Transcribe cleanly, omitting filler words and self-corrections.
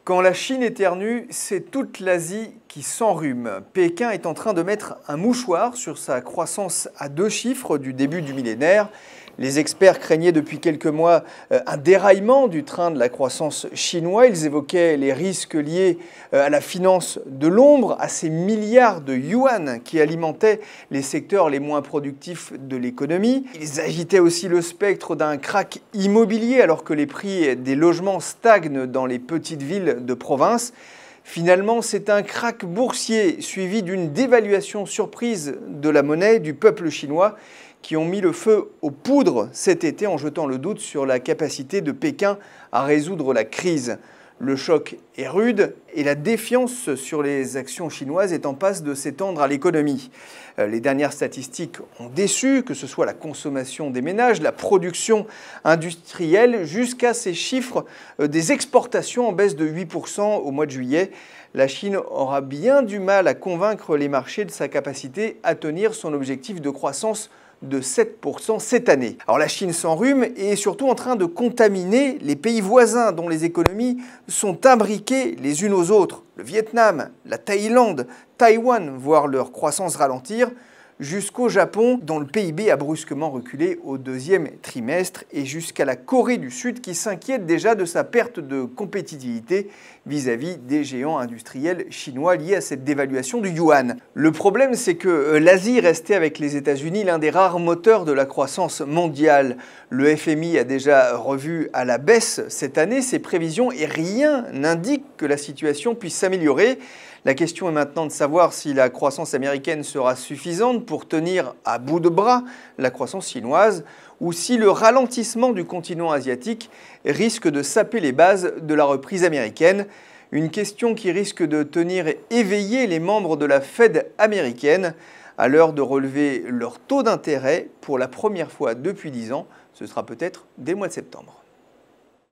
Quand la Chine éternue, c'est toute l'Asie qui s'enrhume. Pékin est en train de mettre un mouchoir sur sa croissance à 2 chiffres du début du millénaire. Les experts craignaient depuis quelques mois un déraillement du train de la croissance chinois. Ils évoquaient les risques liés à la finance de l'ombre, à ces milliards de yuan qui alimentaient les secteurs les moins productifs de l'économie. Ils agitaient aussi le spectre d'un krach immobilier alors que les prix des logements stagnent dans les petites villes de province. Finalement, c'est un krach boursier suivi d'une dévaluation surprise de la monnaie du peuple chinois qui ont mis le feu aux poudres cet été en jetant le doute sur la capacité de Pékin à résoudre la crise. Le choc est rude et la défiance sur les actions chinoises est en passe de s'étendre à l'économie. Les dernières statistiques ont déçu, que ce soit la consommation des ménages, la production industrielle, jusqu'à ces chiffres des exportations en baisse de 8% au mois de juillet. La Chine aura bien du mal à convaincre les marchés de sa capacité à tenir son objectif de croissance de 7% cette année. Alors la Chine s'enrhume et est surtout en train de contaminer les pays voisins dont les économies sont imbriquées les unes aux autres. Le Vietnam, la Thaïlande, Taïwan voient leur croissance ralentir, jusqu'au Japon dont le PIB a brusquement reculé au 2e trimestre et jusqu'à la Corée du Sud qui s'inquiète déjà de sa perte de compétitivité vis-à-vis des géants industriels chinois liés à cette dévaluation du yuan. Le problème, c'est que l'Asie restait avec les États-Unis l'un des rares moteurs de la croissance mondiale. Le FMI a déjà revu à la baisse cette année ses prévisions et rien n'indique que la situation puisse s'améliorer. La question est maintenant de savoir si la croissance américaine sera suffisante pour tenir à bout de bras la croissance chinoise ou si le ralentissement du continent asiatique risque de saper les bases de la reprise américaine. Une question qui risque de tenir éveillés les membres de la Fed américaine à l'heure de relever leur taux d'intérêt pour la première fois depuis 10 ans. Ce sera peut-être dès le mois de septembre.